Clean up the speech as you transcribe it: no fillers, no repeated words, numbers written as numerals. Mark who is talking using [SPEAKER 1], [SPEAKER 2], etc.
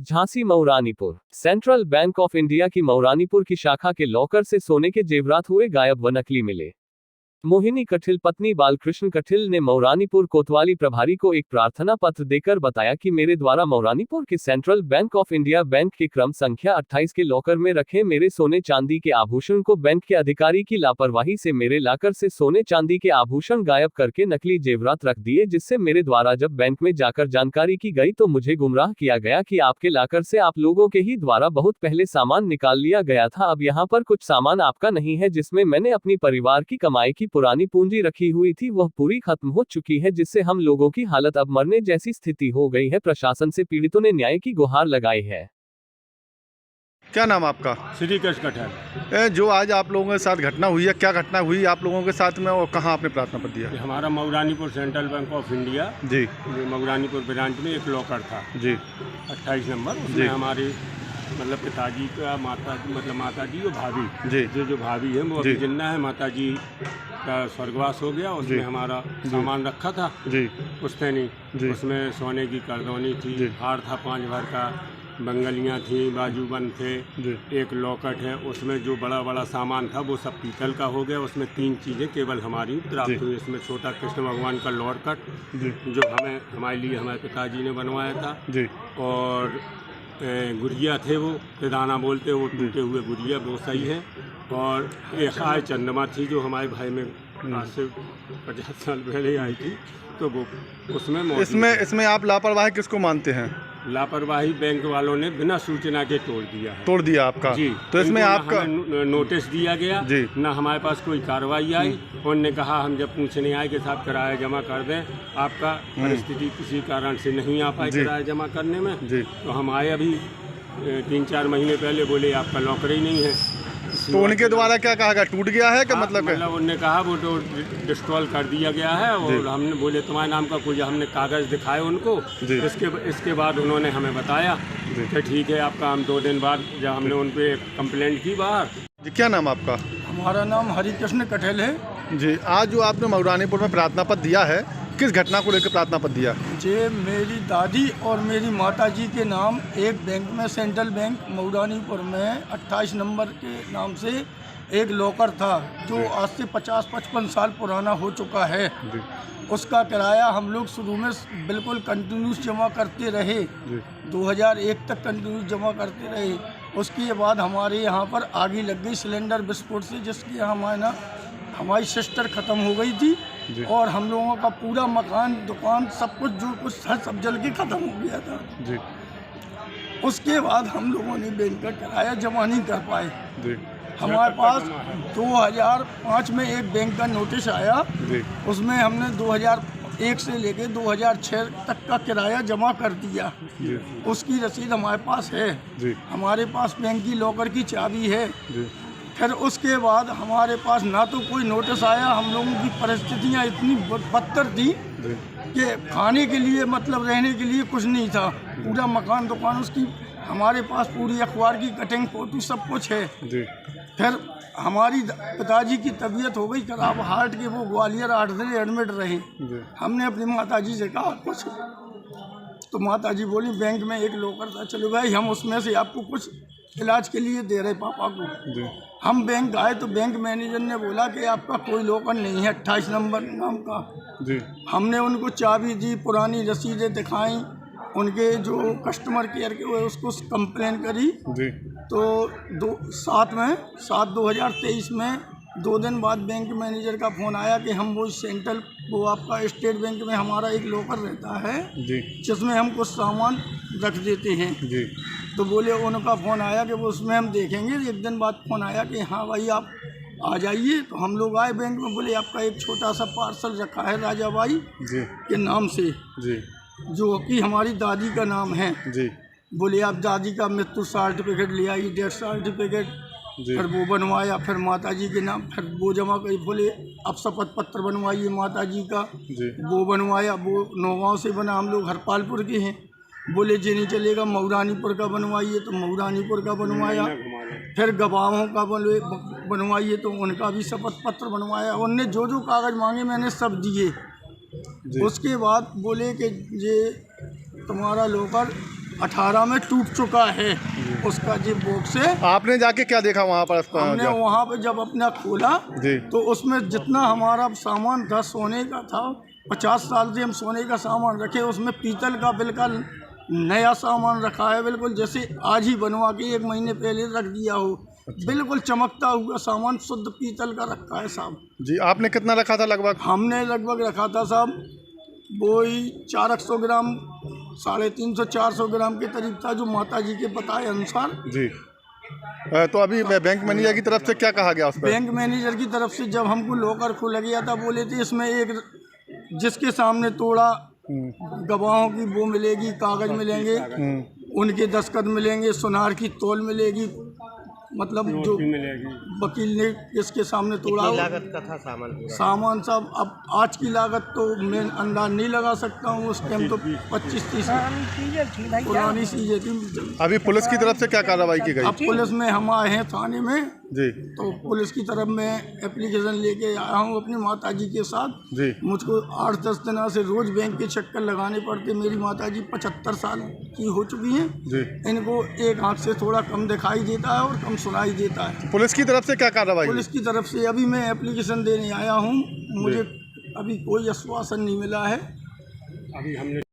[SPEAKER 1] Jhansi Mauranipur. Central bank of India की मऊरानीपुर की शाखा के लॉकर से सोने के जेवरात हुए गायब व नकली मिले। मोहिनी कठिल पत्नी बालकृष्ण कठिल ने मऊरानीपुर कोतवाली प्रभारी को एक प्रार्थना पत्र देकर बताया कि मेरे द्वारा मऊरानीपुर के central bank of India bank के क्रम संख्या 28 के लॉकर में रखे मेरे सोने चांदी के आभूषण को बैंक के अधिकारी की लापरवाही से मेरे लॉकर से सोने चांदी के आभूषण गायब करके नकली जेवरात रख दिए, जिससे मेरे द्वारा जब बैंक में जाकर जानकारी की गई तो मुझे गुमराह किया गया कि आपके लॉकर से आप लोगों के ही द्वारा बहुत पहले सामान निकाल लिया गया था। अब यहाँ पर कुछ सामान आपका नहीं है जिसमें मैंने अपनी परिवार की कमाई की पुरानी पूंजी रखी हुई थी, वह पूरी खत्म हो चुकी है, जिससे हम लोगों की हालत अब मरने जैसी स्थिति हो गई है। प्रशासन से पीड़ितों ने न्याय की गुहार लगाई है।
[SPEAKER 2] क्या नाम आपका?
[SPEAKER 3] श्री कृष्ण कठल।
[SPEAKER 2] जो आज आप लोगों के साथ घटना हुई है, क्या घटना हुई आप लोगों के साथ में और कहाँ आपने प्रार्थना पत्र दिया?
[SPEAKER 3] हमारा Mauranipur central bank of India
[SPEAKER 2] ji
[SPEAKER 3] Mauranipur branch में एक लॉकर था
[SPEAKER 2] जी
[SPEAKER 3] 28 नंबर। उसमें हमारे मतलब पिताजी का माता जी और भाभी
[SPEAKER 2] जी
[SPEAKER 3] जो भाभी है वो अभी जिंदा है। माता जी का स्वर्गवास हो गया। उसमें हमारा सामान रखा था
[SPEAKER 2] जी
[SPEAKER 3] पुश्तैनी, उसमें सोने की करदौनी थी, हार था 5 भर का, बंगलियाँ थी, बाजूबंद थे, एक लॉकेट है। उसमें जो बड़ा बड़ा सामान था वो सब पीतल का हो गया। उसमें 3 चीज़ें केवल हमारी प्राप्त हुई। इसमें छोटा कृष्ण भगवान का लॉकेट जो हमारे लिए हमारे पिताजी ने बनवाया था जी, और गुड़िया थे वो दाना बोलते वो टूटे हुए गुड़िया वो सही है, और एक आय चंद्रमा थी जो हमारे भाई में आज से 50 साल पहले आई थी, तो वो उसमें
[SPEAKER 2] इसमें आप लापरवाही किसको मानते हैं?
[SPEAKER 3] लापरवाही बैंक वालों ने बिना सूचना के तोड़ दिया आपका
[SPEAKER 2] जी। तो इसमें आपका
[SPEAKER 3] नोटिस दिया गया
[SPEAKER 2] जी,
[SPEAKER 3] ना हमारे पास कोई कार्रवाई आई। उन्होंने कहा हम जब पूछने आए कि साहब किराया जमा कर दें, आपका परिस्थिति किसी कारण से नहीं आ पाई किराया जमा करने में जी। तो हम आए अभी 3-4 महीने पहले, बोले आपका लॉकर ही नहीं है।
[SPEAKER 2] तो उनके द्वारा क्या कहा गया, टूट गया है कि मतलब
[SPEAKER 3] उन्होंने कहा वो तो डिस्ट्रॉल कर दिया गया है, और हमने बोले तुम्हारे नाम का कोई, हमने कागज़ दिखाए उनको। इसके बाद उन्होंने हमें बताया कि ठीक है आपका। हम 2 दिन बाद जब हमने उन पर कंप्लेंट की बाहर।
[SPEAKER 2] जी क्या नाम आपका?
[SPEAKER 4] हमारा नाम हरिकृष्ण कठेल है
[SPEAKER 2] जी। आज जो आपने मऊरानीपुर में प्रार्थना पत्र दिया है, किस घटना को लेकर प्रार्थना पत्र दिया?
[SPEAKER 4] जी, मेरी दादी और मेरी माताजी के नाम एक बैंक में, सेंट्रल बैंक मऊरानीपुर में 28 नंबर के नाम से एक लॉकर था जो आज से 50-55 साल पुराना हो चुका है। उसका किराया हम लोग शुरू में बिल्कुल कंटिन्यूस जमा करते रहे, 2001 तक कंटिन्यूस जमा करते रहे। उसके बाद हमारे यहाँ पर आग लग गई सिलेंडर विस्फोट से, जिसकी हमारी सिस्टर ख़त्म हो गई थी, और हम लोगों का पूरा मकान, दुकान, सब कुछ जो कुछ था सब जल के ख़त्म हो गया था जी। उसके बाद हम लोगों ने बैंक का किराया जमा नहीं कर पाए जी। हमारे पास 2005 में एक बैंक का नोटिस आया जी। उसमें हमने 2001 से लेके 2006 तक का किराया जमा कर दिया जी। उसकी रसीद हमारे पास है जी। हमारे पास बैंक की लॉकर की चाबी है जी। फिर उसके बाद हमारे पास ना तो कोई नोटिस आया। हम लोगों की परिस्थितियाँ इतनी बदतर थी कि खाने के लिए, मतलब रहने के लिए कुछ नहीं था। पूरा मकान, दुकान उसकी, हमारे पास पूरी अखबार की कटिंग, फोटो सब कुछ है जी। फिर हमारी पिताजी की तबीयत हो गई खराब, हार्ट के, वो ग्वालियर 8 दिन एडमिट रहे। हमने अपनी माताजी से कहा कुछ, तो माताजी बोली बैंक में एक लॉकर था, चलो भाई हम उसमें से आपको कुछ इलाज के लिए दे रहे पापा को। हम बैंक आए तो बैंक मैनेजर ने बोला कि आपका कोई लॉकर नहीं है 28 नंबर नाम का जी। हमने उनको चाबी दी, पुरानी रसीदें दिखाई, उनके जो कस्टमर केयर के हुए उसको कंप्लेन करी जी। तो 7/2023 में 2 दिन बाद बैंक मैनेजर का फ़ोन आया कि हम वो आपका स्टेट बैंक में हमारा एक लॉकर रहता है जी, जिसमें हम कुछ सामान रख देते हैं जी। तो बोले, उनका फ़ोन आया कि वो उसमें हम देखेंगे। 1 दिन बाद फ़ोन आया कि हाँ भाई आप आ जाइए। तो हम लोग आए बैंक में, बोले आपका एक छोटा सा पार्सल रखा है राजाबाई जी के नाम से जी, जो कि हमारी दादी का नाम है जी। बोले आप दादी का मृत्यु सर्टिफिकेट ले आइए, डेथ सर्टिफिकेट, फिर वो बनवाया, फिर माताजी के नाम, फिर वो जमा करी। बोले अब शपथ पत्र बनवाइए माताजी का जी। वो बनवाया, वो नौगांव से बना, हम लोग हरपालपुर के हैं। बोले जी नहीं चलेगा, मऊरानीपुर का बनवाइए, तो मऊरानीपुर का बनवाया। फिर गवाहों का बनवाइए, तो उनका भी शपथ पत्र बनवाया। उनने जो जो कागज़ मांगे मैंने सब दिए। उसके बाद बोले कि ये तुम्हारा लॉकर 18 में टूट चुका है उसका जी बॉक्स है।
[SPEAKER 2] आपने जाके क्या देखा वहाँ पर?
[SPEAKER 4] हमने वहाँ पे जब अपना खोला
[SPEAKER 2] जी।
[SPEAKER 4] तो उसमें जितना हमारा सामान था सोने का था, 50 साल से हम सोने का सामान रखे, उसमें पीतल का बिल्कुल नया सामान रखा है, बिल्कुल जैसे आज ही बनवा के 1 महीने पहले रख दिया हो। बिल्कुल चमकता हुआ सामान शुद्ध पीतल का रखा है साहब।
[SPEAKER 2] जी। आपने कितना रखा था लगभग?
[SPEAKER 4] हमने लगभग रखा था साहब वही 400 ग्राम, 350-400 ग्राम के करीब था, जो माता जी के बताए अनुसार।
[SPEAKER 2] जी। तो अभी बैंक मैनेजर की तरफ से क्या कहा गया उस पर?
[SPEAKER 4] बैंक मैनेजर की तरफ से जब हमको लॉकर खोला गया था, बोले थे इसमें एक जिसके सामने तोड़ा गवाहों की वो मिलेगी, कागज मिलेंगे, उनके दस्तखत मिलेंगे, सुनार की तौल मिलेगी, मतलब जो वकील ने इसके सामने तोड़ा हो।
[SPEAKER 5] लागत का था
[SPEAKER 4] सामान साहब अब आज की लागत तो मैं अंदाज नहीं लगा सकता हूँ, उस टाइम तो 25-30 पुरानी चीजें थी।
[SPEAKER 2] अभी पुलिस की तरफ से क्या कार्रवाई की गई?
[SPEAKER 4] अब पुलिस में हम आए हैं थाने में
[SPEAKER 2] जी।
[SPEAKER 4] तो पुलिस की तरफ मैं एप्लीकेशन लेके आया हूँ अपनी माता जी के साथ।
[SPEAKER 2] जी।
[SPEAKER 4] मुझको 8-10 दिन से रोज बैंक के चक्कर लगाने पड़ते। मेरी माता जी 75 साल की हो चुकी हैं
[SPEAKER 2] जी।
[SPEAKER 4] इनको एक आँख से थोड़ा कम दिखाई देता है और कम सुनाई देता है।
[SPEAKER 2] पुलिस की तरफ से क्या कार्रवाई?
[SPEAKER 4] पुलिस की तरफ से अभी मैं एप्लीकेशन देने आया हूँ, मुझे अभी कोई आश्वासन नहीं मिला है।
[SPEAKER 3] अभी हमने